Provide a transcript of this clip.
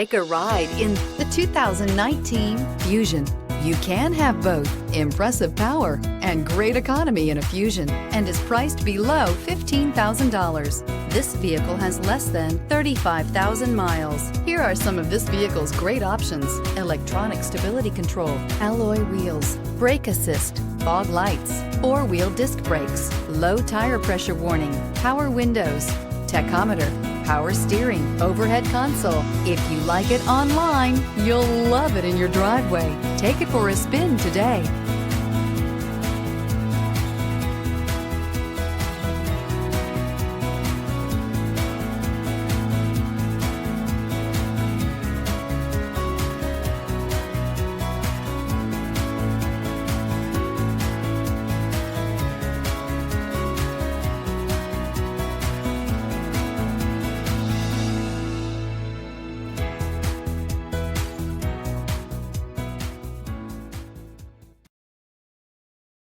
Take a ride in the 2019 Fusion. You can have both impressive power and great economy in a Fusion and is priced below $15,000. This vehicle has less than 35,000 miles. Here are some of this vehicle's great options: electronic stability control, alloy wheels, brake assist, fog lights, four-wheel disc brakes, low tire pressure warning, power windows, tachometer, power steering, overhead console. If you like it online, you'll love it in your driveway. Take it for a spin today.